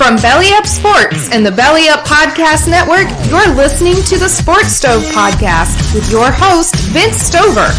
From Belly Up Sports and the Belly Up Podcast Network, you're listening to the Sports Stove Podcast with your host, Vince Stover.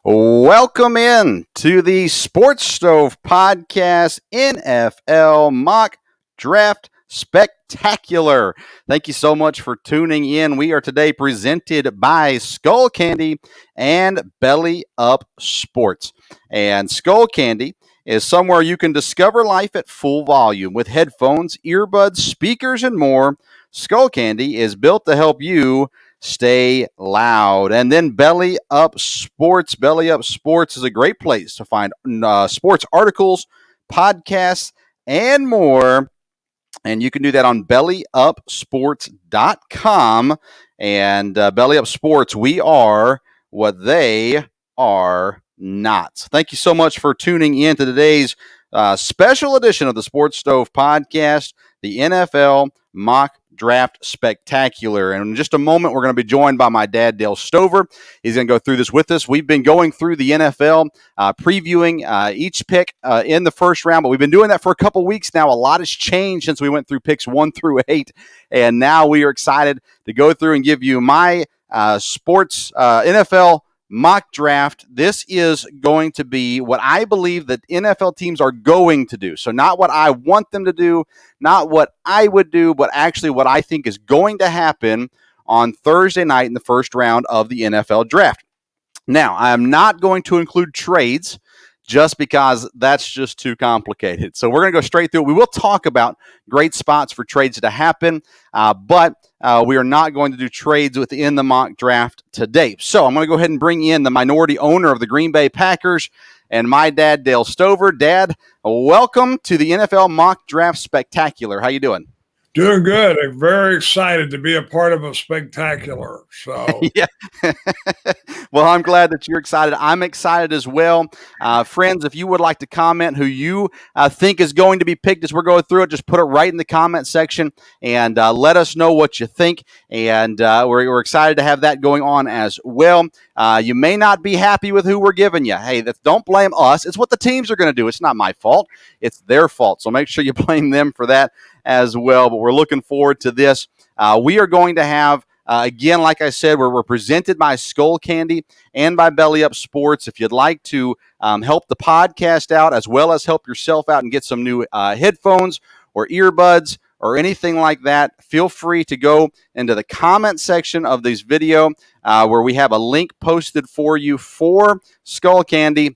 Welcome in to the Sports Stove Podcast NFL Mock Draft Spectacular. Thank you so much for tuning in. We are today presented by Skullcandy and Belly Up Sports. And Skullcandy is somewhere you can discover life at full volume with headphones, earbuds, speakers, and more. Skullcandy is built to help you stay loud. And then Belly Up Sports. Belly Up Sports is a great place to find sports articles, podcasts, and more. And you can do that on bellyupsports.com. And Belly Up Sports, we are what they are not. Thank you so much for tuning in to today's special edition of the Sports Stove Podcast, the NFL Mock Draft Spectacular. And in just a moment, we're going to be joined by my dad, Dale Stover. He's going to go through this with us. We've been going through the NFL, previewing each pick in the first round, but we've been doing that for a couple weeks now. A lot has changed since we went through picks 1 through 8, and now we are excited to go through and give you my sports NFL mock draft. This is going to be what I believe that NFL teams are going to do. So not what I want them to do, not what I would do, but actually what I think is going to happen on Thursday night in the first round of the NFL draft. Now, I am not going to include trades just because that's just too complicated. So we're going to go straight through it. We will talk about great spots for trades to happen, but we are not going to do trades within the mock draft today. So I'm going to go ahead and bring in the minority owner of the Green Bay Packers and my dad, Dale Stover. Dad, welcome to the NFL Mock Draft Spectacular. How you doing? Doing good. I'm very excited to be a part of a spectacular. So, yeah. Well, I'm glad that you're excited. I'm excited as well. Friends, if you would like to comment who you think is going to be picked as we're going through it, just put it right in the comment section and let us know what you think. And we're excited to have that going on as well. You may not be happy with who we're giving you. Hey, don't blame us. It's what the teams are going to do. It's not my fault. It's their fault. So make sure you blame them for that as well. But we're looking forward to this. We are going to have, again, like I said, we're presented by Skullcandy and by Belly Up Sports. If you'd like to help the podcast out as well as help yourself out and get some new headphones or earbuds or anything like that, feel free to go into the comment section of this video where we have a link posted for you for Skullcandy.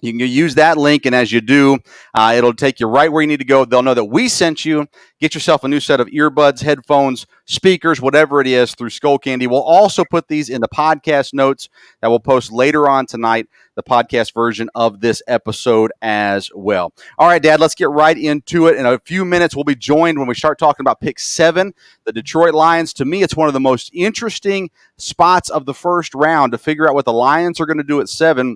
You can use that link, and as you do, it'll take you right where you need to go. They'll know that we sent you. Get yourself a new set of earbuds, headphones, speakers, whatever it is, through Skullcandy. We'll also put these in the podcast notes that we'll post later on tonight, the podcast version of this episode as well. All right, Dad, let's get right into it. In a few minutes, we'll be joined when we start talking about pick 7, the Detroit Lions. To me, it's one of the most interesting spots of the first round to figure out what the Lions are going to do at 7.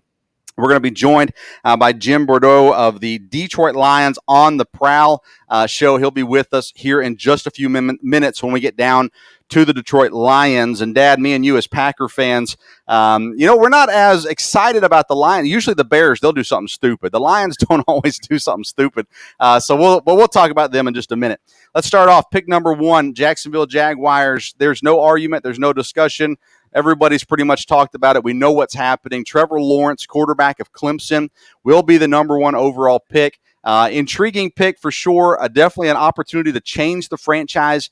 We're going to be joined by Jim Bordeaux of the Detroit Lions on the Prowl show. He'll be with us here in just a few minutes when we get down to the Detroit Lions. And Dad, me and you as Packer fans, we're not as excited about the Lions. Usually the Bears, they'll do something stupid. The Lions don't always do something stupid. So we'll talk about them in just a minute. Let's start off. Pick number 1, Jacksonville Jaguars. There's no argument. There's no discussion. Everybody's pretty much talked about it. We know what's happening. Trevor Lawrence, quarterback of Clemson, will be the number 1 overall pick. Intriguing pick for sure. Definitely an opportunity to change the franchise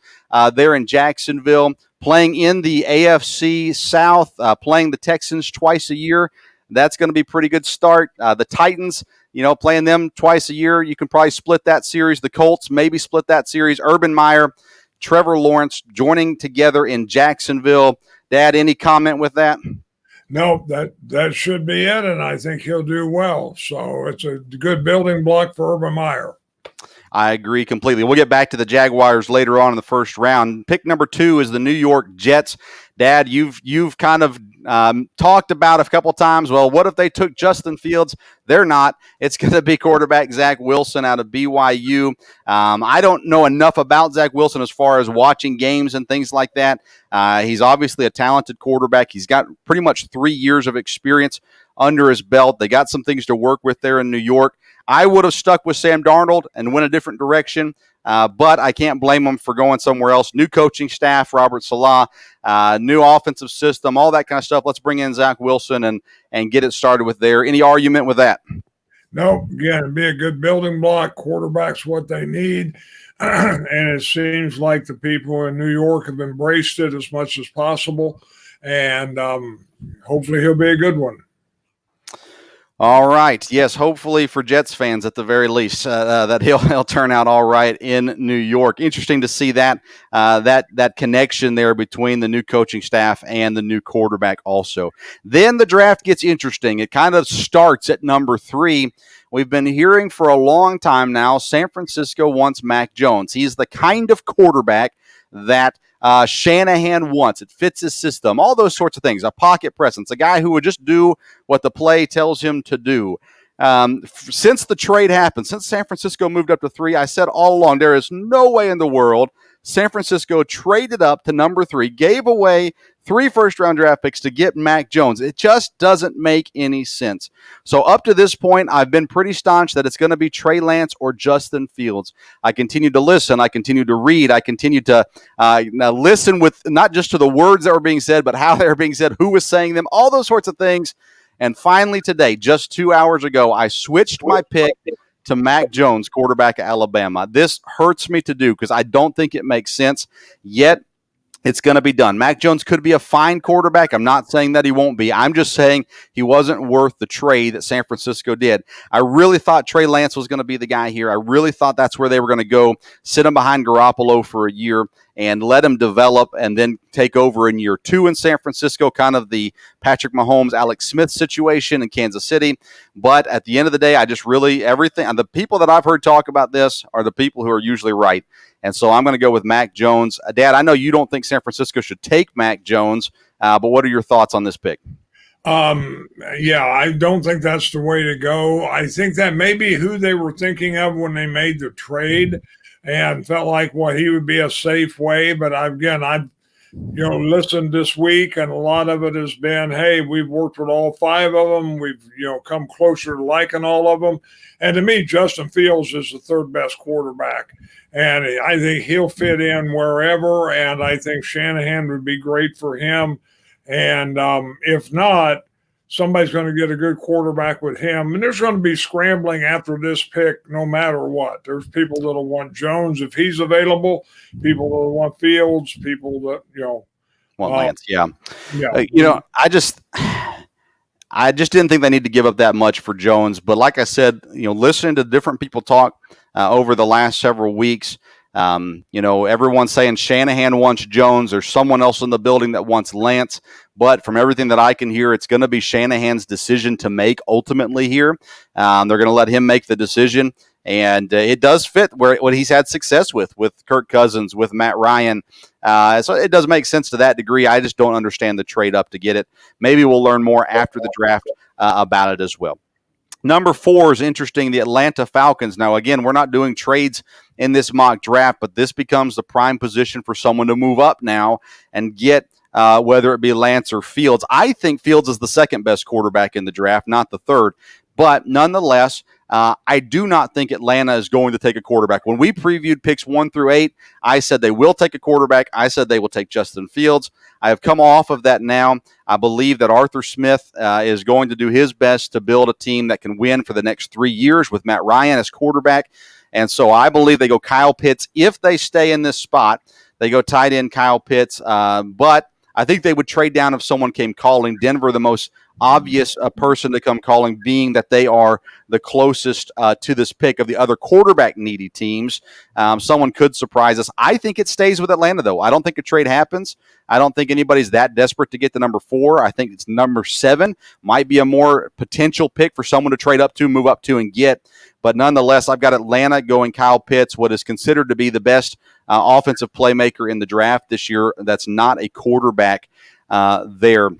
there in Jacksonville. Playing in the AFC South, playing the Texans twice a year. That's going to be a pretty good start. The Titans, playing them twice a year. You can probably split that series. The Colts, maybe split that series. Urban Meyer, Trevor Lawrence joining together in Jacksonville. Dad, any comment with that? No, that should be it, and I think he'll do well. So it's a good building block for Urban Meyer. I agree completely. We'll get back to the Jaguars later on in the first round. Pick number 2 is the New York Jets. Dad, you've kind of talked about a couple times. Well, what if they took Justin Fields? They're not. It's going to be quarterback Zach Wilson out of BYU. I don't know enough about Zach Wilson as far as watching games and things like that. He's obviously a talented quarterback. He's got pretty much 3 years of experience under his belt. They got some things to work with there in New York. I would have stuck with Sam Darnold and went a different direction. But I can't blame them for going somewhere else. New coaching staff, Robert Saleh, new offensive system, all that kind of stuff. Let's bring in Zach Wilson and get it started with there. Any argument with that? No, again, it'd be a good building block. Quarterback's what they need. And it seems like the people in New York have embraced it as much as possible. And hopefully he'll be a good one. All right. Yes, hopefully for Jets fans at the very least, that he'll turn out all right in New York. Interesting to see that that connection there between the new coaching staff and the new quarterback also. Then the draft gets interesting. It kind of starts at number 3. We've been hearing for a long time now, San Francisco wants Mac Jones. He's the kind of quarterback that Shanahan wants. It fits his system, all those sorts of things. A pocket presence, a guy who would just do what the play tells him to do. Since the trade happened, since San Francisco moved up to 3, I said all along, there is no way in the world San Francisco traded up to number 3, gave away 3 first-round draft picks to get Mac Jones. It just doesn't make any sense. So up to this point, I've been pretty staunch that it's going to be Trey Lance or Justin Fields. I continue to listen. I continue to read. I continue to listen with not just to the words that were being said, but how they were being said, who was saying them, all those sorts of things. And finally today, just 2 hours ago, I switched my pick to Mac Jones, quarterback of Alabama. This hurts me to do because I don't think it makes sense, yet it's going to be done. Mac Jones could be a fine quarterback. I'm not saying that he won't be. I'm just saying he wasn't worth the trade that San Francisco did. I really thought Trey Lance was going to be the guy here. I really thought that's where they were going to go, sit him behind Garoppolo for a year and let him develop and then take over in year 2 in San Francisco, kind of the Patrick Mahomes, Alex Smith situation in Kansas City. But at the end of the day, I just really, everything, and the people that I've heard talk about this are the people who are usually right. And so I'm going to go with Mac Jones. Dad, I know you don't think San Francisco should take Mac Jones, but what are your thoughts on this pick? Yeah, I don't think that's the way to go. I think that may be who they were thinking of when they made the trade and felt like, well, he would be a safe way. But I've listened this week, and a lot of it has been, hey, we've worked with all 5 of them. We've, come closer to liking all of them. And to me, Justin Fields is the 3rd best quarterback. And I think he'll fit in wherever, and I think Shanahan would be great for him. And if not, somebody's going to get a good quarterback with him. And there's going to be scrambling after this pick no matter what. There's people that will want Jones if he's available, people that will want Fields, people that, want Lance, yeah. I just didn't think they need to give up that much for Jones. But like I said, listening to different people talk over the last several weeks, everyone's saying Shanahan wants Jones. There's someone else in the building that wants Lance. But from everything that I can hear, it's going to be Shanahan's decision to make ultimately here. They're going to let him make the decision. And it does fit what he's had success with Kirk Cousins, with Matt Ryan. So it does make sense to that degree. I just don't understand the trade up to get it. Maybe we'll learn more after the draft about it as well. Number 4 is interesting, the Atlanta Falcons. Now, again, we're not doing trades in this mock draft, but this becomes the prime position for someone to move up now and get whether it be Lance or Fields. I think Fields is the 2nd best quarterback in the draft, not the 3rd. But nonetheless, I do not think Atlanta is going to take a quarterback. When we previewed picks 1 through 8, I said they will take a quarterback. I said they will take Justin Fields. I have come off of that now. I believe that Arthur Smith is going to do his best to build a team that can win for the next 3 years with Matt Ryan as quarterback. And so I believe they go Kyle Pitts. If they stay in this spot, they go tight end Kyle Pitts. But I think they would trade down if someone came calling. Denver, the most obvious person to come calling, being that they are the closest to this pick of the other quarterback needy teams. Someone could surprise us. I think it stays with Atlanta, though. I don't think a trade happens. I don't think anybody's that desperate to get to number 4. I think it's number 7 might be a more potential pick for someone to trade up to, move up to, and get. But nonetheless, I've got Atlanta going Kyle Pitts, what is considered to be the best offensive playmaker in the draft this year. That's not a quarterback there.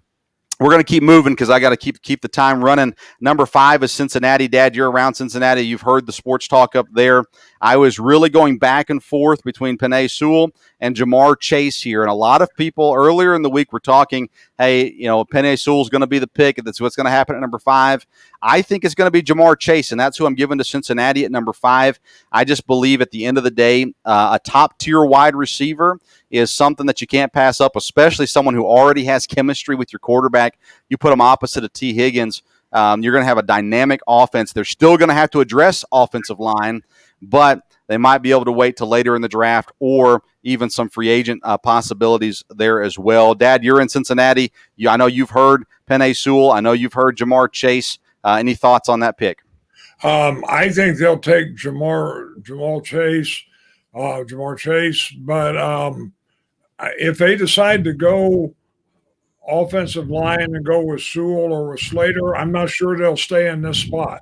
We're going to keep moving because I got to keep the time running. Number 5 is Cincinnati. Dad, you're around Cincinnati. You've heard the sports talk up there. I was really going back and forth between Penei Sewell and Jamar Chase here. And a lot of people earlier in the week were talking, hey, Penei Sewell's going to be the pick. That's what's going to happen at number 5. I think it's going to be Jamar Chase, and that's who I'm giving to Cincinnati at number 5. I just believe at the end of the day, a top-tier wide receiver is something that you can't pass up, especially someone who already has chemistry with your quarterback. You put them opposite of T. Higgins, you're going to have a dynamic offense. They're still going to have to address offensive line, but they might be able to wait till later in the draft or even some free agent possibilities there as well. Dad, you're in Cincinnati. I know you've heard Penei Sewell. I know you've heard Jamar Chase. Any thoughts on that pick? I think they'll take Jamar Chase, but if they decide to go offensive line and go with Sewell or with Slater, I'm not sure they'll stay in this spot.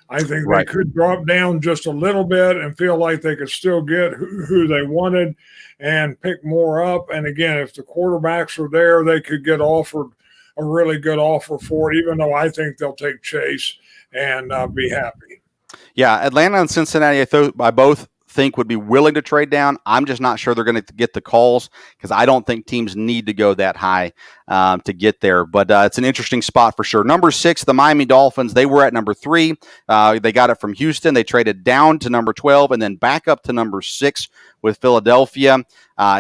I think they could drop down just a little bit and feel like they could still get who they wanted and pick more up. And again, if the quarterbacks are there, they could get offered a really good offer for it, even though I think they'll take Chase and be happy. Yeah, Atlanta and Cincinnati, I both think would be willing to trade down. I'm just not sure they're going to get the calls because I don't think teams need to go that high to get there. But it's an interesting spot for sure. Number 6, the Miami Dolphins. They were at number 3. They got it from Houston. They traded down to number 12 and then back up to number 6 with Philadelphia.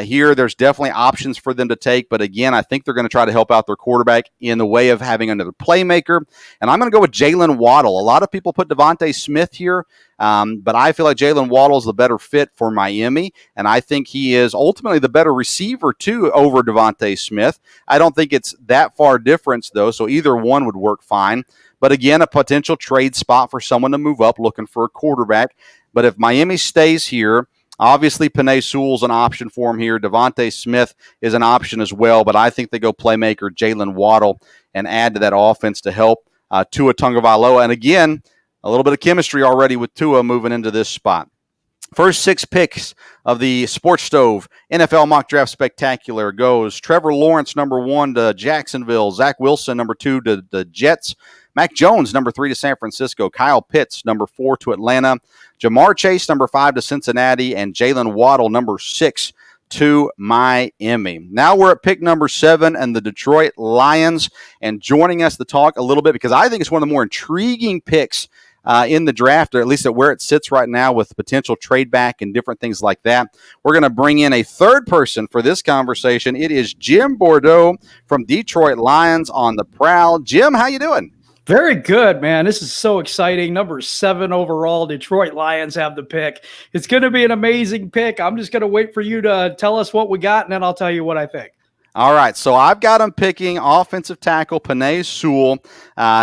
Here, there's definitely options for them to take. But again, I think they're going to try to help out their quarterback in the way of having another playmaker. And I'm going to go with Jalen Waddle. A lot of people put Devontae Smith here. But I feel like Jalen Waddle is the better fit for Miami, and I think he is ultimately the better receiver, too, over Devontae Smith. I don't think it's that far difference, though, so either one would work fine. But again, a potential trade spot for someone to move up looking for a quarterback. But if Miami stays here, obviously Penei Sewell's an option for him here. Devontae Smith is an option as well, but I think they go playmaker Jalen Waddle and add to that offense to help Tua Tagovailoa. And again, a little bit of chemistry already with Tua moving into this spot. First 6 picks of the Sports Stove NFL Mock Draft Spectacular goes Trevor Lawrence, number 1 to Jacksonville. Zach Wilson, number 2 to the Jets. Mac Jones, number 3 to San Francisco. Kyle Pitts, number 4 to Atlanta. Jamar Chase, number 5 to Cincinnati. And Jalen Waddle, number 6 to Miami. Now we're at pick number 7 and the Detroit Lions. And joining us to talk a little bit, because I think it's one of the more intriguing picks in the draft, or at least at where it sits right now with potential trade back and different things like that. We're going to bring in a third person for this conversation. It is Jim Bordeaux from Detroit Lions on the prowl. Jim, how you doing? Very good, man. This is so exciting. Number 7 overall, Detroit Lions have the pick. It's going to be an amazing pick. I'm just going to wait for you to tell us what we got, and then I'll tell you what I think. All right, so I've got him picking offensive tackle Penei Sewell.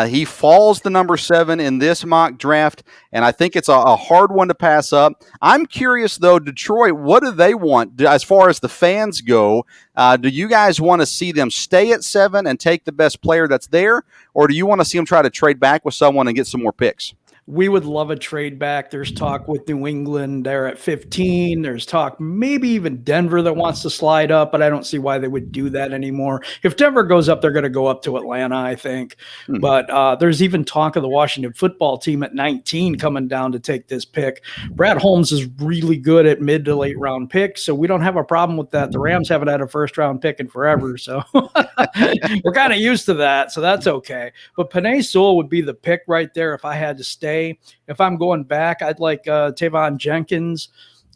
He falls to number 7 in this mock draft, and I think it's a hard one to pass up. I'm curious, though, Detroit, what do they want as far as the fans go? Do you guys want to see them stay at 7 and take the best player that's there, or do you want to see them try to trade back with someone and get some more picks? We would love a trade back. There's talk with New England. They're at 15. There's talk maybe even Denver that wants to slide up, but I don't see why they would do that anymore. If Denver goes up, they're going to go up to Atlanta, I think. But there's even talk of the Washington football team at 19 coming down to take this pick. Brad Holmes is really good at mid to late round picks, so we don't have a problem with that. The Rams haven't had a first round pick in forever, so we're kind of used to that, so that's okay. But Penei Sewell would be the pick right there if I had to stay. If I'm going back, I'd like Tavon Jenkins,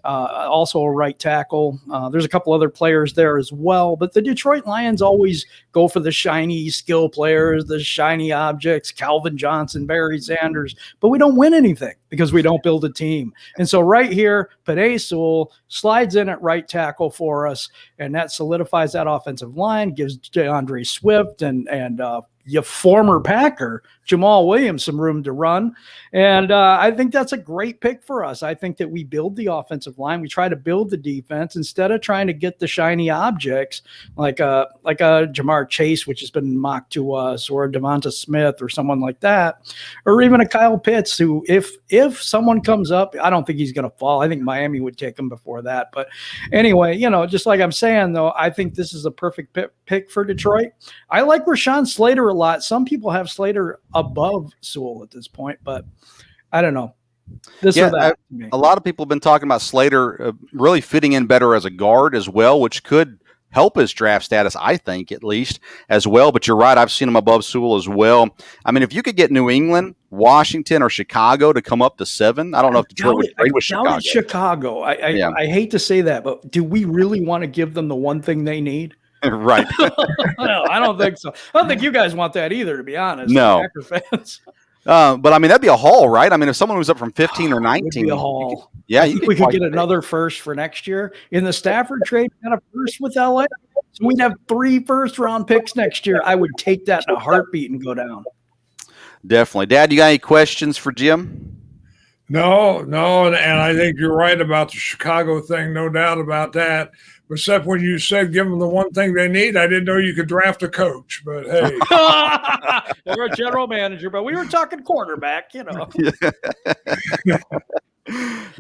also a right tackle. There's a couple other players there as well. But the Detroit Lions always go for the shiny skill players, the shiny objects, Calvin Johnson, Barry Sanders. But we don't win anything because we don't build a team. And so right here, Penei Sewell slides in at right tackle for us, and that solidifies that offensive line, gives DeAndre Swift and your former Packer, Jamal Williams, some room to run. And I think that's a great pick for us. I think that we build the offensive line. We try to build the defense instead of trying to get the shiny objects like a Jamar Chase, which has been mocked to us, or a Devonta Smith or someone like that, or even a Kyle Pitts, who if someone comes up, I don't think he's going to fall. I think Miami would take him before that. But anyway, just like I'm saying, though, I think this is a perfect pick for Detroit. I like Rashawn Slater a lot. Some people have Slater above Sewell at this point, but I don't know. A lot of people have been talking about Slater really fitting in better as a guard as well, which could help his draft status, I think, at least, as well. But you're right. I've seen him above Sewell as well. I mean, if you could get New England, Washington, or Chicago to come up to 7, I don't know if Detroit would trade with Chicago. I hate to say that, but do we really want to give them the one thing they need? Right. No, I don't think so. I don't think you guys want that either, to be honest. No. Packer fans. But I mean, that'd be a haul, right? I mean, if someone was up from 15 or 19, would be a haul. You we could get another first for next year. In the Stafford trade, we got a first with LA. So we'd have 3 first-round picks next year. I would take that in a heartbeat and go down. Definitely. Dad, you got any questions for Jim? No, and I think you're right about the Chicago thing, no doubt about that. Except when you said give them the one thing they need, I didn't know you could draft a coach. But hey, we're a general manager, but we were talking quarterback,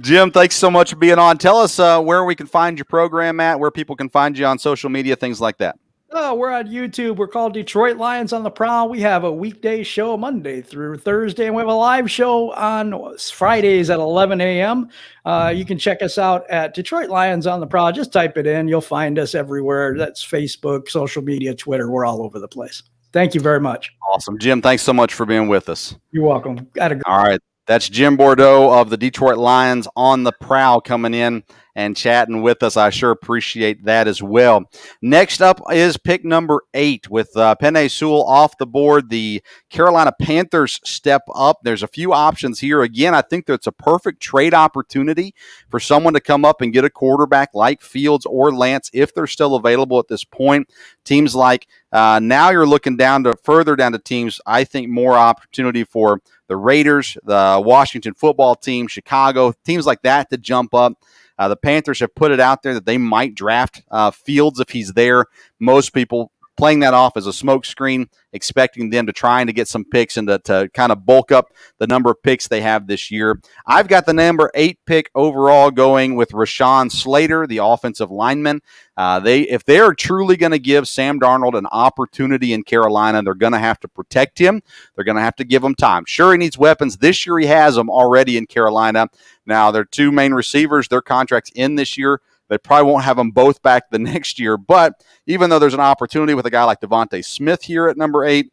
Jim, thanks so much for being on. Tell us where we can find your program at, where people can find you on social media, things like that. Oh, we're on YouTube. We're called Detroit Lions on the Prowl. We have a weekday show Monday through Thursday, and we have a live show on Fridays at 11 a.m. You can check us out at Detroit Lions on the Prowl. Just type it in. You'll find us everywhere. That's Facebook, social media, Twitter. We're all over the place. Thank you very much. Awesome. Jim, thanks so much for being with us. You're welcome. All right. That's Jim Bordeaux of the Detroit Lions on the Prowl coming in and chatting with us. I sure appreciate that as well. Next up is pick number 8 with Penei Sewell off the board. The Carolina Panthers step up. There's a few options here. Again, I think that's a perfect trade opportunity for someone to come up and get a quarterback like Fields or Lance if they're still available at this point. Teams like now you're looking further down to teams, I think more opportunity for the Raiders, the Washington football team, Chicago, teams like that to jump up. The Panthers have put it out there that they might draft Fields if he's there. Most people playing that off as a smokescreen, expecting them to trying to get some picks and to kind of bulk up the number of picks they have this year. I've got the number 8 pick overall going with Rashawn Slater, the offensive lineman. If they're truly going to give Sam Darnold an opportunity in Carolina, they're going to have to protect him. They're going to have to give him time. Sure, he needs weapons. This year he has them already in Carolina. Now, their 2 main receivers, their contracts in this year. They probably won't have them both back the next year. But even though there's an opportunity with a guy like Devonta Smith here at number 8,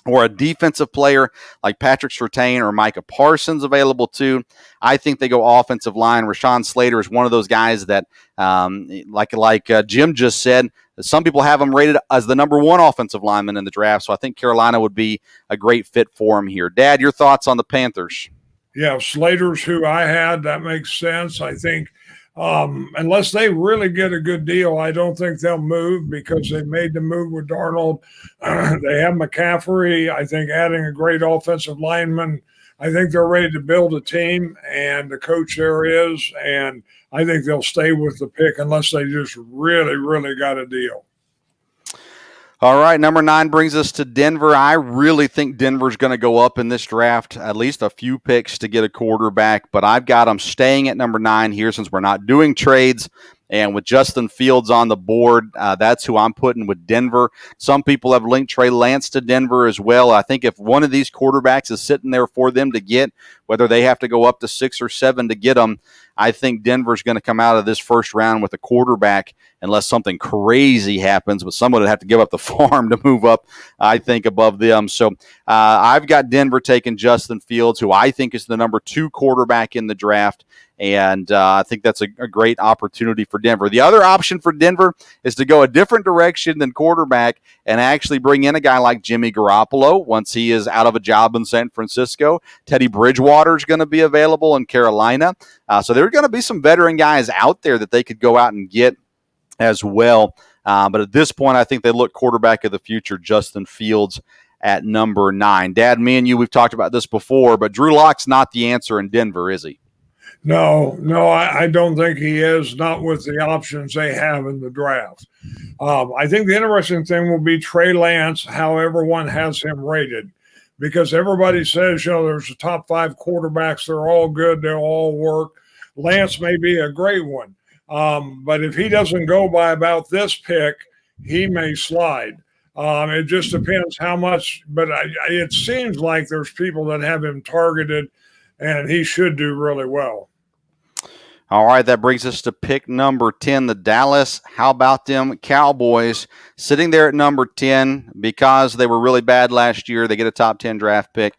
or a defensive player like Patrick Surtain or Micah Parsons available too, I think they go offensive line. Rashawn Slater is one of those guys that, like Jim just said, some people have him rated as the number 1 offensive lineman in the draft. So I think Carolina would be a great fit for him here. Dad, your thoughts on the Panthers? Yeah, Slater's who I had. That makes sense. I think unless they really get a good deal, I don't think they'll move because they made the move with Darnold. They have McCaffrey. I think adding a great offensive lineman. I think they're ready to build a team, and the coach there is, and I think they'll stay with the pick unless they just really, really got a deal. All right, number 9 brings us to Denver. I really think Denver's going to go up in this draft, at least a few picks to get a quarterback, but I've got them staying at number 9 here since we're not doing trades. And with Justin Fields on the board, that's who I'm putting with Denver. Some people have linked Trey Lance to Denver as well. I think if one of these quarterbacks is sitting there for them to get, whether they have to go up to 6 or 7 to get them, I think Denver's going to come out of this first round with a quarterback unless something crazy happens, but someone would have to give up the farm to move up, I think, above them. So I've got Denver taking Justin Fields, who I think is the number 2 quarterback in the draft. And I think that's a great opportunity for Denver. The other option for Denver is to go a different direction than quarterback and actually bring in a guy like Jimmy Garoppolo once he is out of a job in San Francisco. Teddy Bridgewater is going to be available in Carolina. So there are going to be some veteran guys out there that they could go out and get as well. But at this point, I think they look quarterback of the future, Justin Fields, at number 9. Dad, me and you, we've talked about this before, but Drew Lock's not the answer in Denver, is he? No, I don't think he is, not with the options they have in the draft. I think the interesting thing will be Trey Lance, how everyone has him rated, because everybody says, there's the top 5 quarterbacks. They're all good. They all work. Lance may be a great one. But if he doesn't go by about this pick, he may slide. It just depends how much, but it seems like there's people that have him targeted, and he should do really well. All right, that brings us to pick number 10, the Dallas. How about them Cowboys sitting there at number 10 because they were really bad last year. They get a top 10 draft pick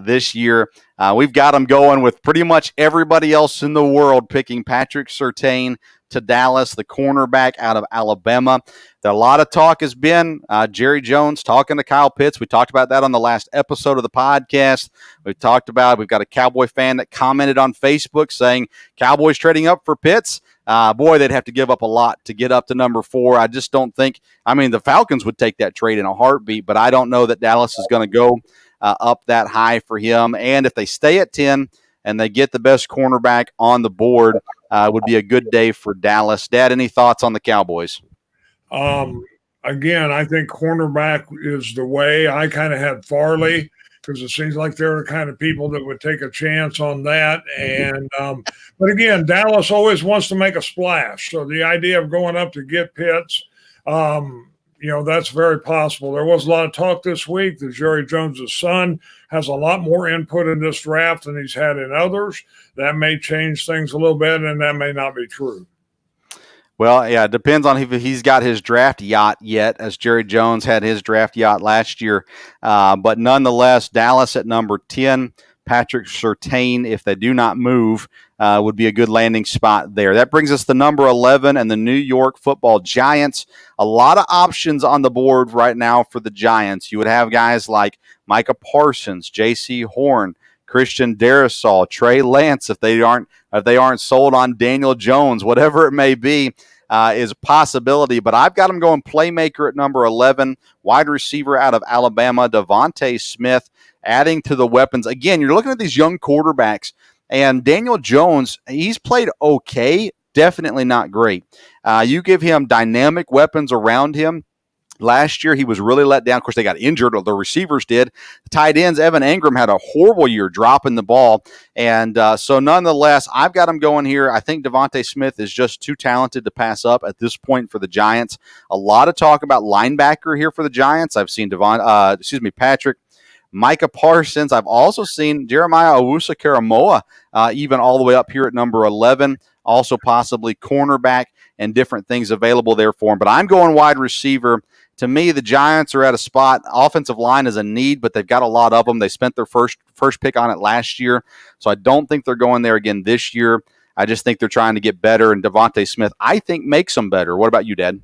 this year. We've got them going with pretty much everybody else in the world picking Patrick Surtain to Dallas, the cornerback out of Alabama. A lot of talk has been Jerry Jones talking to Kyle Pitts. We talked about that on the last episode of the podcast. We've got a Cowboy fan that commented on Facebook saying Cowboys trading up for Pitts. Boy, they'd have to give up a lot to get up to number 4. I just don't think, the Falcons would take that trade in a heartbeat, but I don't know that Dallas is going to go up that high for him. And if they stay at 10 and they get the best cornerback on the board, would be a good day for Dallas. Dad, any thoughts on the Cowboys? Again, I think cornerback is the way. I kind of had Farley because it seems like they're the kind of people that would take a chance on that. And but again, Dallas always wants to make a splash. So the idea of going up to get Pitts, that's very possible. There was a lot of talk this week that Jerry Jones' son has a lot more input in this draft than he's had in others. That may change things a little bit, and that may not be true. Well, yeah, it depends on if he's got his draft yacht yet, as Jerry Jones had his draft yacht last year. But nonetheless, Dallas at number 10, Patrick Surtain, if they do not move, would be a good landing spot there. That brings us to number 11 and the New York Football Giants. A lot of options on the board right now for the Giants. You would have guys like Micah Parsons, J.C. Horn, Christian Darrisaw, Trey Lance, if they aren't sold on Daniel Jones, whatever it may be, is a possibility. But I've got them going playmaker at number 11, wide receiver out of Alabama, Devontae Smith, adding to the weapons. Again, you're looking at these young quarterbacks, and Daniel Jones, he's played okay, definitely not great. You give him dynamic weapons around him. Last year, he was really let down. Of course, they got injured, or the receivers did. The tight ends, Evan Ingram, had a horrible year dropping the ball. And so nonetheless, I've got him going here. I think Devontae Smith is just too talented to pass up at this point for the Giants. A lot of talk about linebacker here for the Giants. I've seen Patrick, Micah Parsons. I've also seen Jeremiah Owusu-Koramoah even all the way up here at number 11. Also possibly cornerback and different things available there for him. But I'm going wide receiver. To me, the Giants are at a spot. Offensive line is a need, but they've got a lot of them. They spent their first pick on it last year, so I don't think they're going there again this year. I just think they're trying to get better, and Devontae Smith, I think, makes them better. What about you, Dad?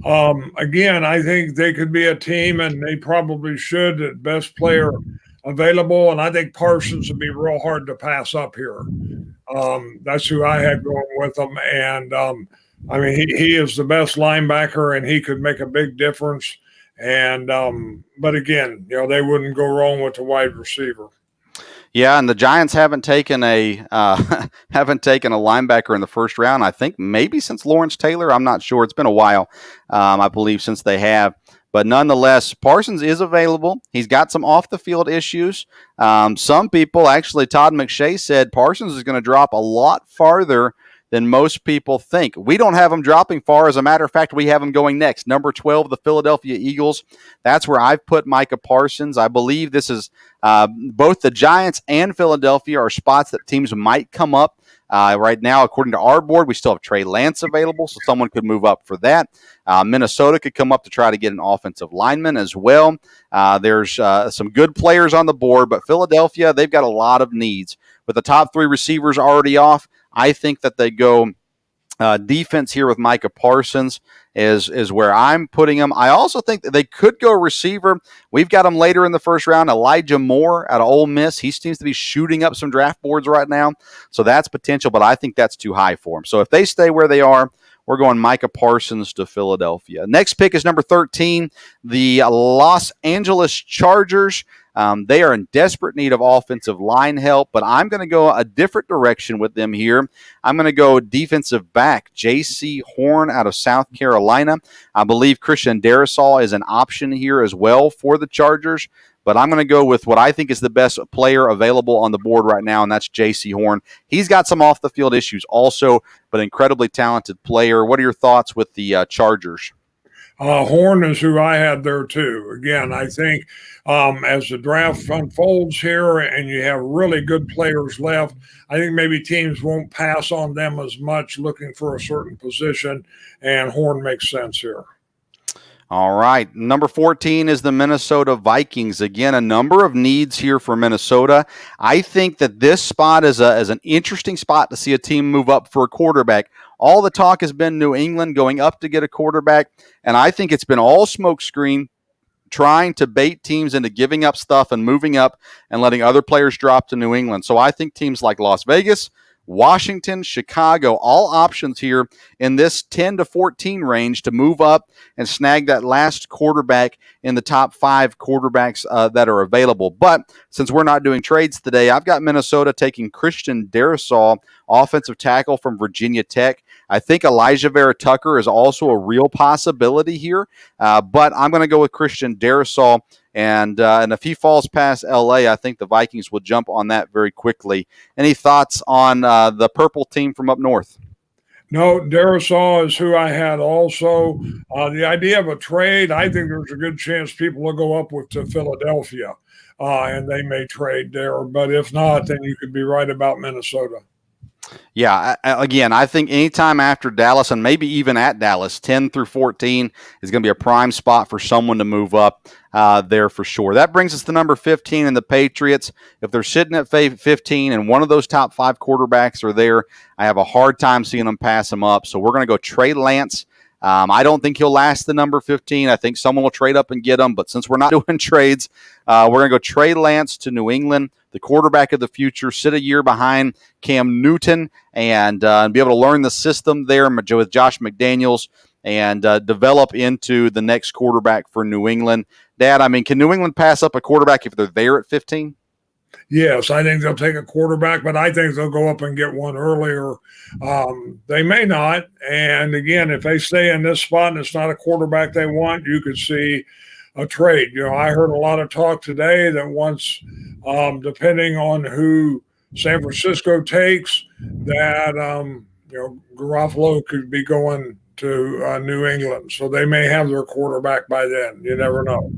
Again, I think they could be a team, and they probably should, at best player available, and I think Parsons would be real hard to pass up here. That's who I had going with them, and he is the best linebacker, and he could make a big difference. And but again, they wouldn't go wrong with the wide receiver. Yeah, and the Giants haven't taken a linebacker in the first round. I think maybe since Lawrence Taylor. I'm not sure. It's been a while, I believe, since they have. But nonetheless, Parsons is available. He's got some off-the-field issues. Some people, actually, Todd McShay said Parsons is going to drop a lot farther than most people think. We don't have him dropping far. As a matter of fact, we have him going next. Number 12, the Philadelphia Eagles. That's where I've put Micah Parsons. I believe this is both the Giants and Philadelphia are spots that teams might come up. Right now, according to our board, we still have Trey Lance available, so someone could move up for that. Minnesota could come up to try to get an offensive lineman as well. There's some good players on the board, but Philadelphia, they've got a lot of needs. With the top 3 receivers already off, I think that they go defense here with Micah Parsons is where I'm putting them. I also think that they could go receiver. We've got them later in the first round. Elijah Moore out of Ole Miss. He seems to be shooting up some draft boards right now, so that's potential, but I think that's too high for him. So if they stay where they are, We're going Micah Parsons to Philadelphia. Next pick is number 13, the Los Angeles Chargers. They are in desperate need of offensive line help, but I'm going to go a different direction with them here. I'm going to go defensive back, J.C. Horn out of South Carolina. I believe Christian Darrisaw is an option here as well for the Chargers, but I'm going to go with what I think is the best player available on the board right now, and that's J.C. Horn. He's got some off-the-field issues also, but incredibly talented player. What are your thoughts with the Chargers? Horn is who I had there too. Again, I think as the draft unfolds here and you have really good players left, I think maybe teams won't pass on them as much looking for a certain position, and Horn makes sense here. All right. Number 14 is the Minnesota Vikings. Again, a number of needs here for Minnesota. I think that this spot is an interesting spot to see a team move up for a quarterback. All the talk has been New England going up to get a quarterback, and I think it's been all smokescreen, trying to bait teams into giving up stuff and moving up and letting other players drop to New England. So I think teams like Las Vegas, Washington, Chicago, all options here in this 10 to 14 range to move up and snag that last quarterback in the top 5 quarterbacks that are available. But since we're not doing trades today, I've got Minnesota taking Christian Darrisaw, offensive tackle from Virginia Tech. I think Elijah Vera Tucker is also a real possibility here, but I'm going to go with Christian Darrisaw. And if he falls past L.A., I think the Vikings will jump on that very quickly. Any thoughts on the purple team from up north? No, Darrisaw is who I had also. The idea of a trade, I think there's a good chance people will go up to Philadelphia, and they may trade there. But if not, then you could be right about Minnesota. Yeah, again, I think anytime after Dallas and maybe even at Dallas, 10 through 14 is going to be a prime spot for someone to move up there for sure. That brings us to number 15 in the Patriots. If they're sitting at 15 and one of those top 5 quarterbacks are there, I have a hard time seeing them pass them up. So we're going to go Trey Lance. I don't think he'll last the number 15. I think someone will trade up and get him. But since we're not doing trades, we're going to go Trey Lance to New England, the quarterback of the future, sit a year behind Cam Newton and be able to learn the system there with Josh McDaniels and develop into the next quarterback for New England. Dad, I mean, can New England pass up a quarterback if they're there at 15? Yes, I think they'll take a quarterback, but I think they'll go up and get one earlier. They may not. And again, if they stay in this spot and it's not a quarterback they want, you could see a trade. You know, I heard a lot of talk today that once, depending on who San Francisco takes, that Garoppolo could be going to New England. So they may have their quarterback by then. You never know.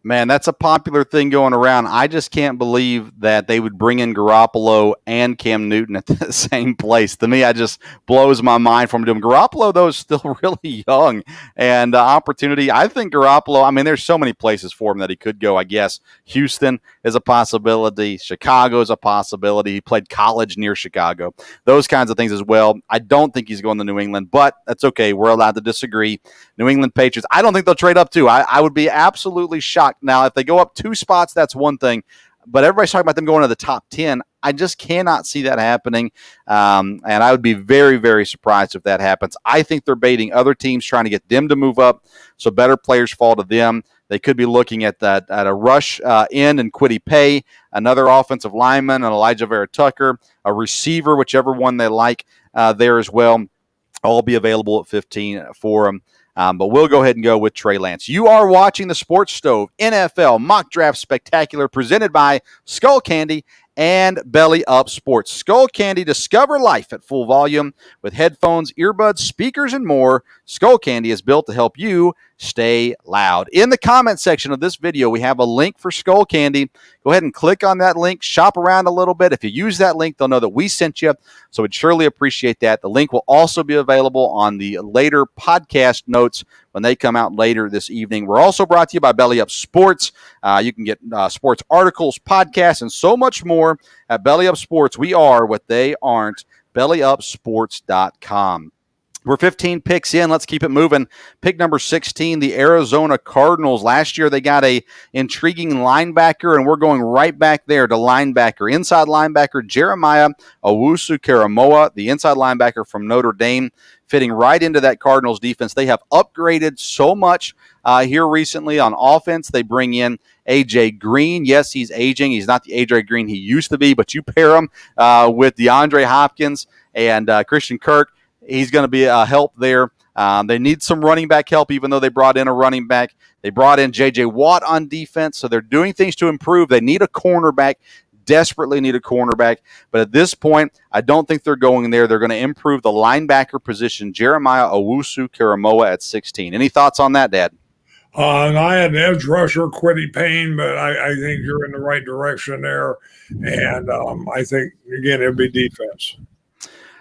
Man, that's a popular thing going around. I just can't believe that they would bring in Garoppolo and Cam Newton at the same place. To me, that just blows my mind from doing. Garoppolo, though, is still really young. And opportunity, I think Garoppolo, I mean, there's so many places for him that he could go, I guess. Houston is a possibility. Chicago is a possibility. He played college near Chicago. Those kinds of things as well. I don't think he's going to New England, but that's okay. We're allowed to disagree. New England Patriots, I don't think they'll trade up too. I would be absolutely shocked. Now, if they go up 2 spots, that's one thing. But everybody's talking about them going to the top 10. I just cannot see that happening. And I would be very, very surprised if that happens. I think they're baiting other teams, trying to get them to move up so better players fall to them. They could be looking at that at a rush end and Kwity Paye, another offensive lineman, and Elijah Vera Tucker, a receiver, whichever one they like there as well. All be available at 15 for them. But we'll go ahead and go with Trey Lance. You are watching the Sports Stove NFL Mock Draft Spectacular presented by Skullcandy and Belly Up Sports. Skullcandy, discover life at full volume with headphones, earbuds, speakers, and more. Skullcandy is built to help you stay loud. In the comment section of this video, we have a link for Skullcandy. Go ahead and click on that link. Shop around a little bit. If you use that link, they'll know that we sent you. So we'd surely appreciate that. The link will also be available on the later podcast notes when they come out later this evening. We're also brought to you by Belly Up Sports. You can get sports articles, podcasts, and so much more at Belly Up Sports. We are what they aren't. BellyUpSports.com. We're 15 picks in. Let's keep it moving. Pick number 16, the Arizona Cardinals. Last year, they got a intriguing linebacker, and we're going right back there to linebacker. Inside linebacker, Jeremiah Owusu-Karamoah, the inside linebacker from Notre Dame. fitting right into that Cardinals defense. They have upgraded so much here recently on offense. They bring in A.J. Green. Yes, he's aging. He's not the A.J. Green he used to be, but you pair him with DeAndre Hopkins and Christian Kirk, he's going to be a help there. They need some running back help, even though they brought in a running back. They brought in J.J. Watt on defense, so they're doing things to improve. They need a cornerback, desperately need a cornerback. But at this point, I don't think they're going there. They're going to improve the linebacker position, Jeremiah Owusu-Karamoah at 16. Any thoughts on that, Dad? And I had an edge rusher, Quiddy Payne, but I think you're in the right direction there. And I think, again, it'll be defense.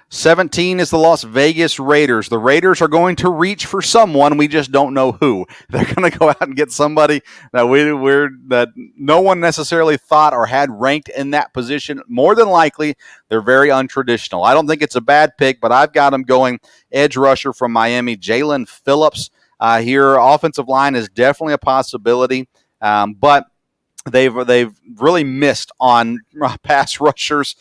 17 is the Las Vegas Raiders. The Raiders are going to reach for someone. We just don't know who. They're going to go out and get somebody that that no one necessarily thought or had ranked in that position. More than likely, they're very untraditional. I don't think it's a bad pick, but I've got them going edge rusher from Miami, Jalen Phillips. Here, offensive line is definitely a possibility, but they've really missed on pass rushers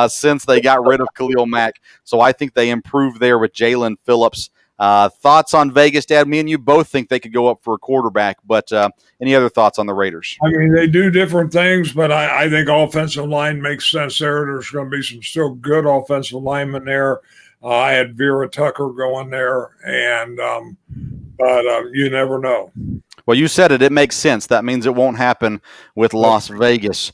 since they got rid of Khalil Mack. So I think they improved there with Jalen Phillips. Thoughts on Vegas, Dad? Me and you both think they could go up for a quarterback, but any other thoughts on the Raiders? I mean, they do different things, but I think offensive line makes sense there. There's going to be some still good offensive linemen there. I had Vera Tucker going there, but you never know. Well, you said it. It makes sense. That means it won't happen with Las Vegas.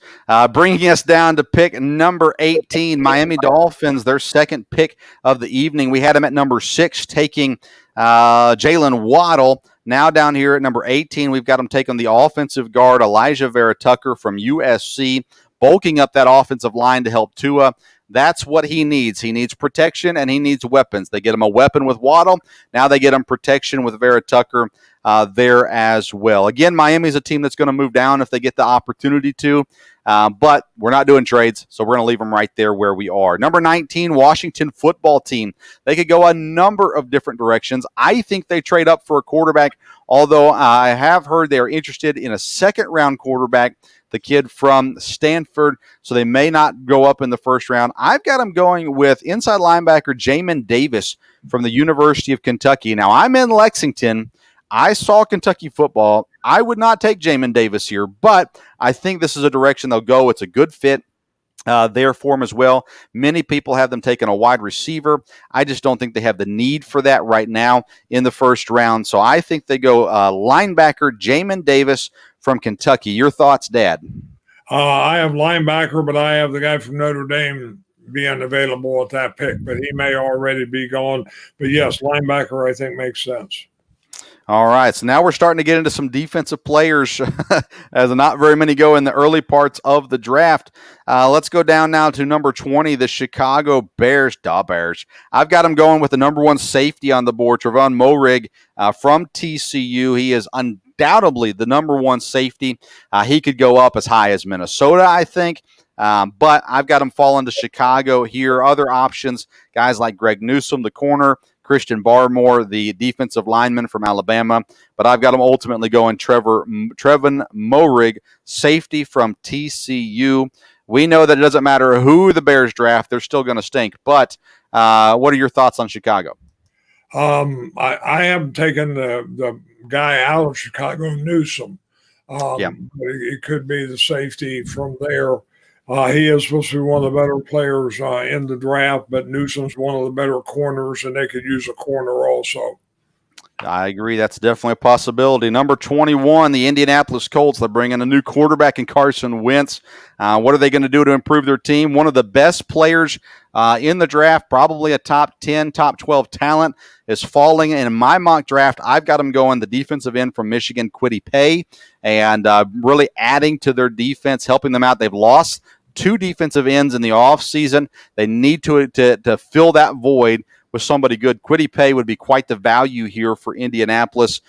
Bringing us down to pick number 18, Miami Dolphins, their second pick of the evening. We had them at number 6, taking Jalen Waddle. Now down here at number 18, we've got them taking the offensive guard, Elijah Vera Tucker from USC, bulking up that offensive line to help Tua. That's what he needs. He needs protection, and he needs weapons. They get him a weapon with Waddle. Now they get him protection with Vera Tucker there as well. Again, Miami's a team that's going to move down if they get the opportunity to, but we're not doing trades, so we're going to leave them right there where we are. Number 19, Washington football team. They could go a number of different directions. I think they trade up for a quarterback, although I have heard they are interested in a second-round quarterback, the kid from Stanford, so they may not go up in the first round. I've got them going with inside linebacker Jamin Davis from the University of Kentucky. Now, I'm in Lexington. I saw Kentucky football. I would not take Jamin Davis here, but I think this is a direction they'll go. It's a good fit there for him as well. Many people have them taking a wide receiver. I just don't think they have the need for that right now in the first round. So I think they go linebacker Jamin Davis from Kentucky. Your thoughts, Dad? I have linebacker, but I have the guy from Notre Dame being available at that pick, but he may already be gone. But yes, linebacker I think makes sense. All right, so now we're starting to get into some defensive players as not very many go in the early parts of the draft. Let's go down now to number 20, the Chicago Bears. Bears. I've got them going with the number 1 safety on the board, Trevon Moehrig from TCU. He is undoubtedly the number 1 safety. He could go up as high as Minnesota, I think. But I've got him falling to Chicago here. Other options, guys like Greg Newsome, the corner, Christian Barmore, the defensive lineman from Alabama. But I've got him ultimately going Trevon Moehrig, safety from TCU. We know that it doesn't matter who the Bears draft, they're still going to stink. But what are your thoughts on Chicago? I have taken the guy out of Chicago, Newsome. It could be the safety from there. He is supposed to be one of the better players in the draft, but Newsome's one of the better corners, and they could use a corner also. I agree. That's definitely a possibility. Number 21, the Indianapolis Colts. They're bringing a new quarterback in Carson Wentz. What are they going to do to improve their team? One of the best players in the draft, probably a top 10, top 12 talent, is falling in my mock draft. I've got them going the defensive end from Michigan, Kwity Paye, and really adding to their defense, helping them out. They've lost 2 defensive ends in the offseason. They need to fill that void with somebody good. Kwity Paye would be quite the value here for Indianapolis.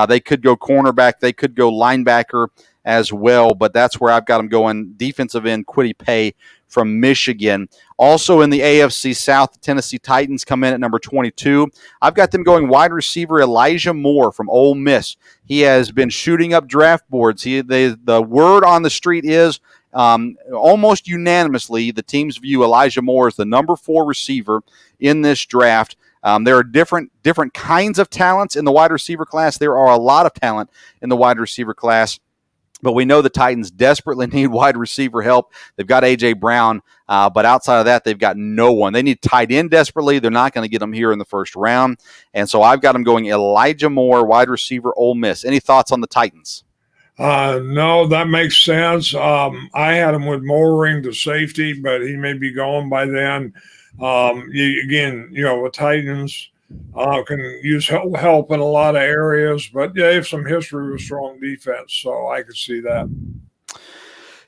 They could go cornerback. They could go linebacker as well, but that's where I've got them going, defensive end Kwity Paye from Michigan. Also in the AFC South, the Tennessee Titans come in at number 22. I've got them going wide receiver Elijah Moore from Ole Miss. He has been shooting up draft boards. The word on the street is almost unanimously the teams view Elijah Moore as the number 4 receiver in this draft. There are different kinds of talents in the wide receiver class. There are a lot of talent in the wide receiver class. But we know the Titans desperately need wide receiver help. They've got A.J. Brown, but outside of that, they've got no one. They need tight end desperately. They're not going to get them here in the first round. And so I've got them going Elijah Moore, wide receiver, Ole Miss. Any thoughts on the Titans? No, that makes sense. I had him with Moring to safety, but he may be gone by then. The Titans can use help in a lot of areas, but they have some history with strong defense, so I could see that.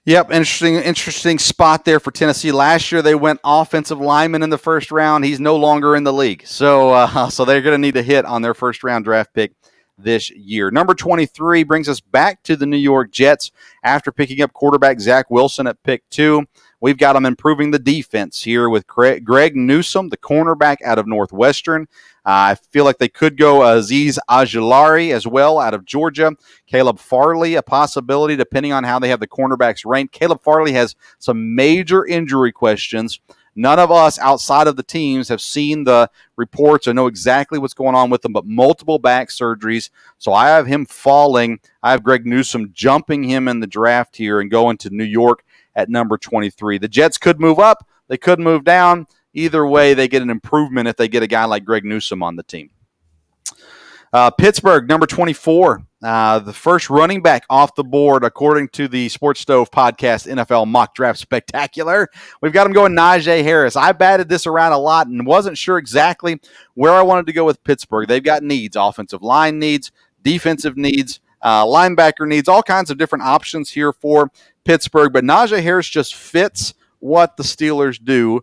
Yep, interesting spot there for Tennessee. Last year they went offensive lineman in the first round. He's no longer in the league, so they're going to need to hit on their first round draft pick this year. Number 23 brings us back to the New York Jets after picking up quarterback Zach Wilson at pick 2. We've got them improving the defense here with Greg Newsome, the cornerback out of Northwestern. I feel like they could go Aziz Ojulari as well out of Georgia. Caleb Farley, a possibility depending on how they have the cornerbacks ranked. Caleb Farley has some major injury questions. None of us outside of the teams have seen the reports or know exactly what's going on with him, but multiple back surgeries. So I have him falling. I have Greg Newsome jumping him in the draft here and going to New York at number 23. The Jets could move up. They could move down. Either way, they get an improvement if they get a guy like Greg Newsome on the team. Pittsburgh, number 24. The first running back off the board, according to the Sports Stove podcast NFL Mock Draft Spectacular. We've got him going Najee Harris. I batted this around a lot and wasn't sure exactly where I wanted to go with Pittsburgh. They've got needs, offensive line needs, defensive needs, linebacker needs, all kinds of different options here for Pittsburgh. But Najee Harris just fits what the Steelers do.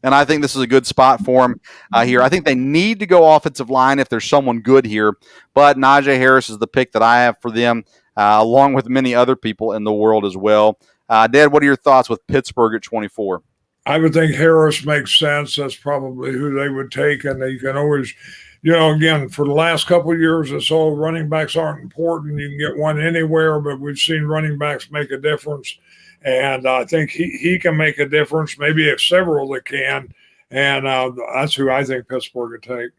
And I think this is a good spot for him here. I think they need to go offensive line if there's someone good here. But Najee Harris is the pick that I have for them, along with many other people in the world as well. Dad, what are your thoughts with Pittsburgh at 24? I would think Harris makes sense. That's probably who they would take. And they can always, again, for the last couple of years or so, running backs aren't important. You can get one anywhere, but we've seen running backs make a difference. And I think he can make a difference. Maybe if several that can. And that's who I think Pittsburgh would take.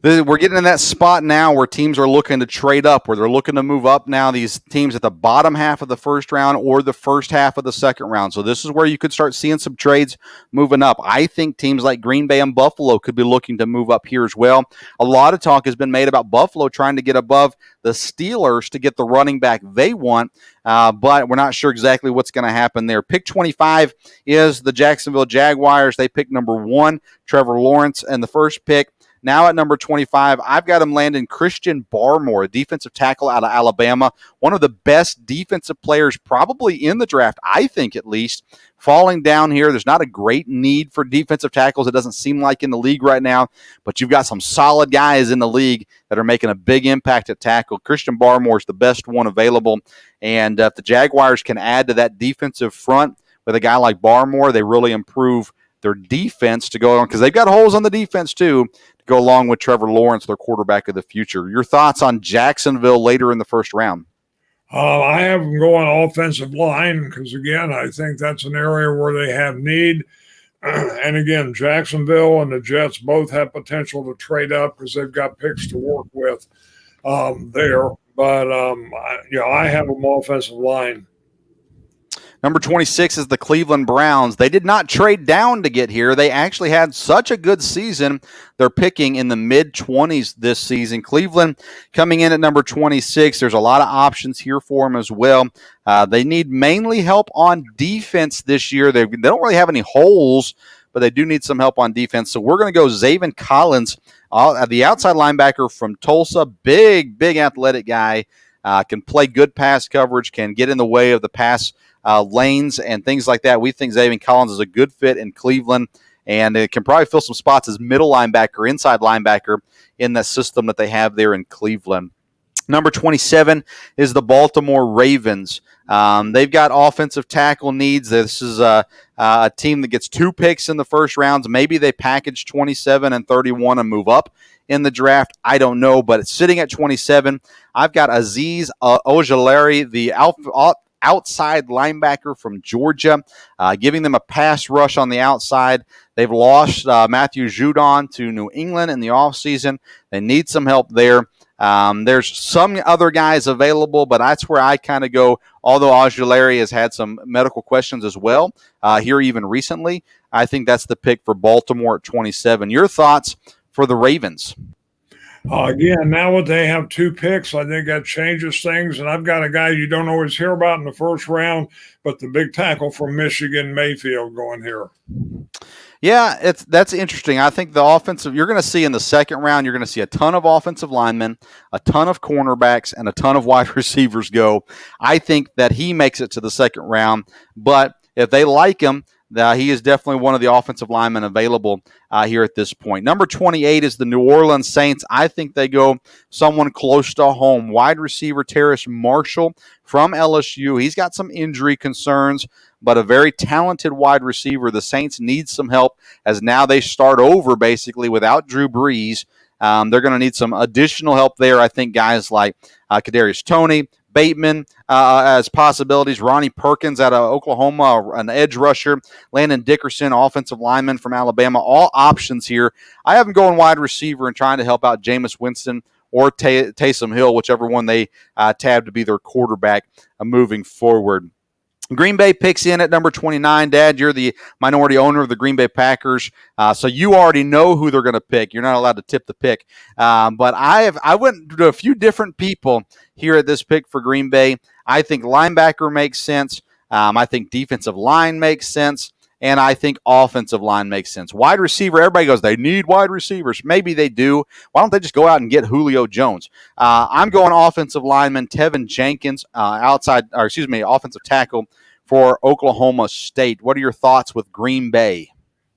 We're getting in that spot now where teams are looking to trade up, where they're looking to move up now, these teams at the bottom half of the first round or the first half of the second round. So this is where you could start seeing some trades moving up. I think teams like Green Bay and Buffalo could be looking to move up here as well. A lot of talk has been made about Buffalo trying to get above the Steelers to get the running back they want, but we're not sure exactly what's going to happen there. Pick 25 is the Jacksonville Jaguars. They picked number 1, Trevor Lawrence, and the first pick. Now at number 25, I've got him landing Christian Barmore, a defensive tackle out of Alabama, one of the best defensive players probably in the draft, I think at least. Falling down here, there's not a great need for defensive tackles, it doesn't seem like in the league right now, but you've got some solid guys in the league that are making a big impact at tackle. Christian Barmore is the best one available, and if the Jaguars can add to that defensive front with a guy like Barmore, they really improve their defense to go on, because they've got holes on the defense too, to go along with Trevor Lawrence, their quarterback of the future. Your thoughts on Jacksonville later in the first round? I have them going offensive line because, again, I think that's an area where they have need. And, again, Jacksonville and the Jets both have potential to trade up because they've got picks to work with there. But, I have them offensive line. Number 26 is the Cleveland Browns. They did not trade down to get here. They actually had such a good season. They're picking in the mid-20s this season. Cleveland coming in at number 26. There's a lot of options here for them as well. They need mainly help on defense this year. They don't really have any holes, but they do need some help on defense. So we're going to go Zaven Collins, the outside linebacker from Tulsa. Big athletic guy. Can play good pass coverage, can get in the way of the pass lanes and things like that. We think Zaven Collins is a good fit in Cleveland, and it can probably fill some spots as middle linebacker, inside linebacker in the system that they have there in Cleveland. Number 27 is the Baltimore Ravens. They've got offensive tackle needs. This is a team that gets 2 picks in the first rounds. Maybe they package 27 and 31 and move up in the draft. I don't know, but it's sitting at 27. I've got Aziz Ojulari, the outside linebacker from Georgia, giving them a pass rush on the outside. They've lost Matthew Judon to New England in the offseason. They need some help there. There's some other guys available, but that's where I kind of go. Although Ojulari has had some medical questions as well here even recently, I think that's the pick for Baltimore at 27. Your thoughts for the Ravens? Again, now that they have 2 picks, I think that changes things. And I've got a guy you don't always hear about in the first round, but the big tackle from Michigan, Mayfield, going here. Yeah, that's interesting. I think the offensive, you're going to see in the second round, you're going to see a ton of offensive linemen, a ton of cornerbacks, and a ton of wide receivers go. I think that he makes it to the second round, but if they like him, he is definitely one of the offensive linemen available here at this point. Number 28 is the New Orleans Saints. I think they go someone close to home. Wide receiver Terrace Marshall from LSU. He's got some injury concerns, but a very talented wide receiver. The Saints need some help as now they start over basically without Drew Brees. They're going to need some additional help there. I think guys like Kadarius Toney, Bateman as possibilities. Ronnie Perkins out of Oklahoma, an edge rusher. Landon Dickerson, offensive lineman from Alabama. All options here. I have them going wide receiver and trying to help out Jameis Winston or Taysom Hill, whichever one they tab to be their quarterback moving forward. Green Bay picks in at number 29. Dad, you're the minority owner of the Green Bay Packers, so you already know who they're going to pick. You're not allowed to tip the pick. But I went to a few different people here at this pick for Green Bay. I think linebacker makes sense. I think defensive line makes sense. And I think offensive line makes sense. Wide receiver, everybody goes, they need wide receivers. Maybe they do. Why don't they just go out and get Julio Jones? I'm going offensive lineman Tevin Jenkins, offensive tackle for Oklahoma State. What are your thoughts with Green Bay?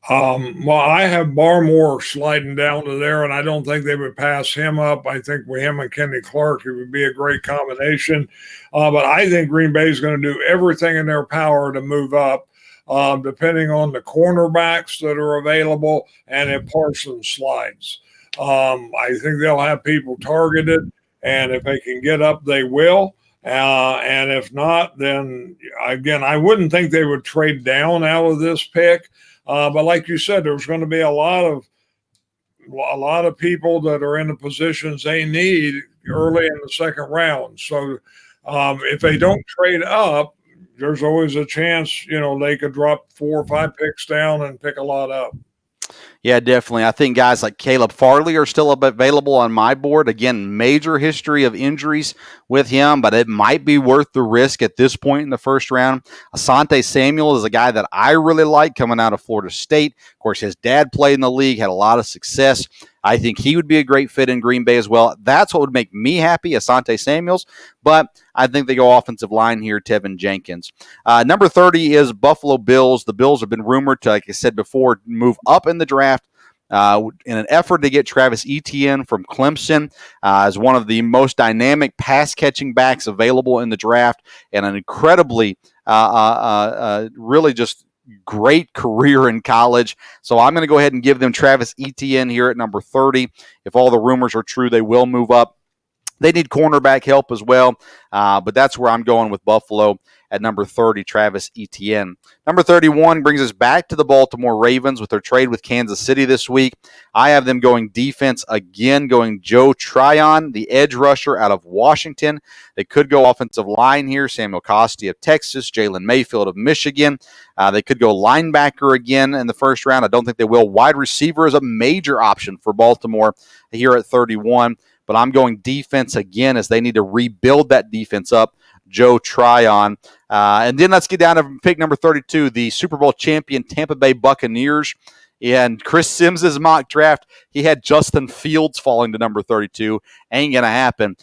Well, I have Barmore sliding down to there, and I don't think they would pass him up. I think with him and Kenny Clark, it would be a great combination. But I think Green Bay is going to do everything in their power to move up. Depending on the cornerbacks that are available and if Parsons slides. I think they'll have people targeted, and if they can get up, they will. And if not, then, again, I wouldn't think they would trade down out of this pick. But like you said, there's going to be a lot of people that are in the positions they need early in the second round. So if they don't trade up, there's always a chance, they could drop 4 or 5 picks down and pick a lot up. Yeah, definitely. I think guys like Caleb Farley are still available on my board. Again, major history of injuries with him, but it might be worth the risk at this point in the first round. Asante Samuel is a guy that I really like coming out of Florida State. Of course, his dad played in the league, had a lot of success. I think he would be a great fit in Green Bay as well. That's what would make me happy, Asante Samuels. But I think they go offensive line here, Tevin Jenkins. Number 30 is Buffalo Bills. The Bills have been rumored to, like I said before, move up in the draft in an effort to get Travis Etienne from Clemson as one of the most dynamic pass-catching backs available in the draft and an incredibly, really just great career in college. So I'm going to go ahead and give them Travis Etienne here at number 30. If all the rumors are true, they will move up. They need cornerback help as well, but that's where I'm going with Buffalo at number 30, Travis Etienne. Number 31 brings us back to the Baltimore Ravens with their trade with Kansas City this week. I have them going defense again, going Joe Tryon, the edge rusher out of Washington. They could go offensive line here, Samuel Costy of Texas, Jalen Mayfield of Michigan. They could go linebacker again in the first round. I don't think they will. Wide receiver is a major option for Baltimore here at 31. But I'm going defense again as they need to rebuild that defense up, Joe Tryon. And then let's get down to pick number 32, the Super Bowl champion Tampa Bay Buccaneers. And Chris Sims' mock draft, he had Justin Fields falling to number 32. Ain't going to happen.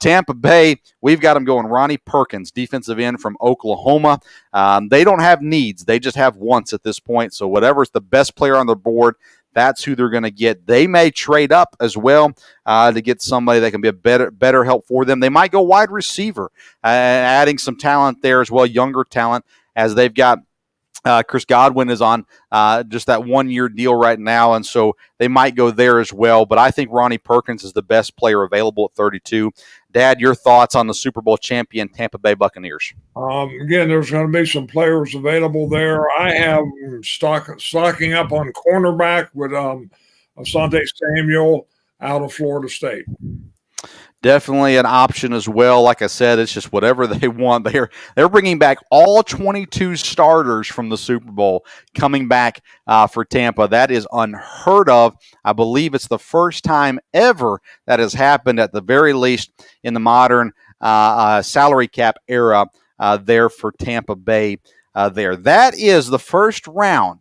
Tampa Bay, we've got them going Ronnie Perkins, defensive end from Oklahoma. They don't have needs. They just have wants at this point. So whatever's the best player on their board, that's who they're going to get. They may trade up as well to get somebody that can be a better help for them. They might go wide receiver, adding some talent there as well, younger talent, as they've got Chris Godwin is on just that 1-year deal right now, and so they might go there as well. But I think Ronnie Perkins is the best player available at 32. Dad, your thoughts on the Super Bowl champion Tampa Bay Buccaneers? Again, there's going to be some players available there. I have stocking up on cornerback with Asante Samuel out of Florida State. Definitely an option as well. Like I said, it's just whatever they want. They're bringing back all 22 starters from the Super Bowl coming back for Tampa. That is unheard of. I believe it's the first time ever that has happened, at the very least in the modern salary cap era there for Tampa Bay there. That is the first round.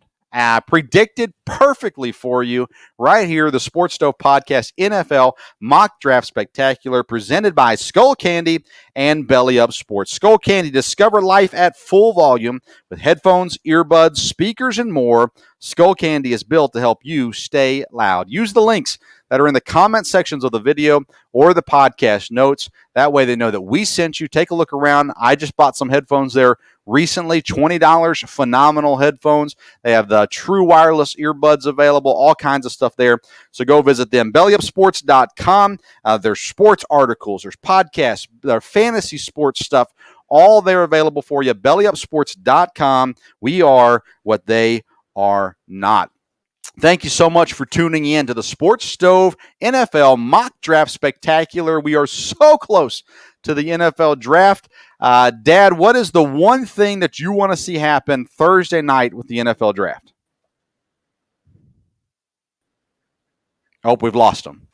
Predicted perfectly for you right here, the Sports Stove Podcast NFL Mock Draft Spectacular, presented by Skullcandy and Belly Up Sports. Skullcandy, discover life at full volume with headphones, earbuds, speakers, and more. Skullcandy is built to help you stay loud. Use the links that are in the comment sections of the video or the podcast notes. That way they know that we sent you. Take a look around. I just bought some headphones there recently, $20, phenomenal headphones. They have the true wireless earbuds available, all kinds of stuff there. So go visit them, bellyupsports.com. There's sports articles, there's podcasts, there's fantasy sports stuff, all there available for you, bellyupsports.com. We are what they are not. Thank you so much for tuning in to the Sports Stove NFL Mock Draft Spectacular. We are so close to the NFL Draft. Dad, what is the one thing that you want to see happen Thursday night with the NFL Draft? Oh, we've lost him.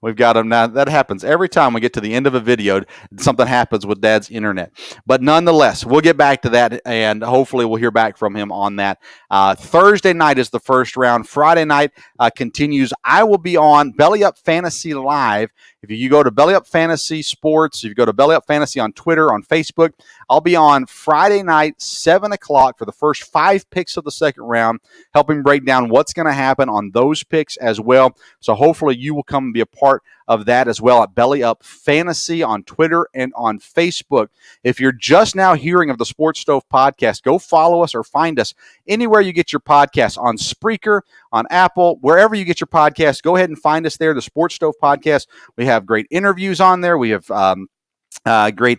We've got him now. That happens every time we get to the end of a video. Something happens with Dad's internet, but nonetheless, we'll get back to that, and hopefully we'll hear back from him on that. Thursday night is the first round. Friday night continues. I will be on Belly Up Fantasy Live. If you go to Belly Up Fantasy Sports, if you go to Belly Up Fantasy on Twitter, on Facebook, I'll be on Friday night, 7 o'clock for the first 5 picks of the second round, helping break down what's going to happen on those picks as well. So hopefully you will come and be a part of that as well at Belly Up Fantasy on Twitter and on Facebook. If you're just now hearing of the Sports Stove Podcast, go follow us or find us anywhere you get your podcasts, on Spreaker, on Apple, wherever you get your podcasts. Go ahead and find us there, the Sports Stove Podcast. We have great interviews on there. We have great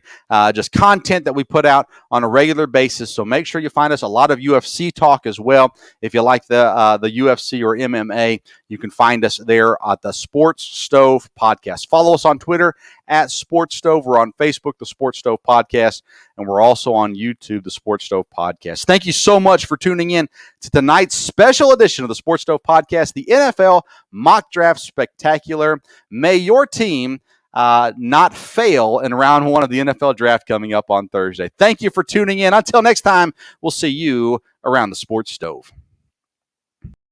just content that we put out on a regular basis. So make sure you find us. A lot of UFC talk as well. If you like the UFC or MMA, you can find us there at the Sports Stove Podcast. Follow us on Twitter at Sports Stove. We're on Facebook, the Sports Stove Podcast, and we're also on YouTube, the Sports Stove Podcast. Thank you so much for tuning in to tonight's special edition of the Sports Stove Podcast, the NFL Mock Draft Spectacular. May your team not fail in round 1 of the NFL Draft coming up on Thursday. Thank you for tuning in. Until next time, we'll see you around the Sports Stove.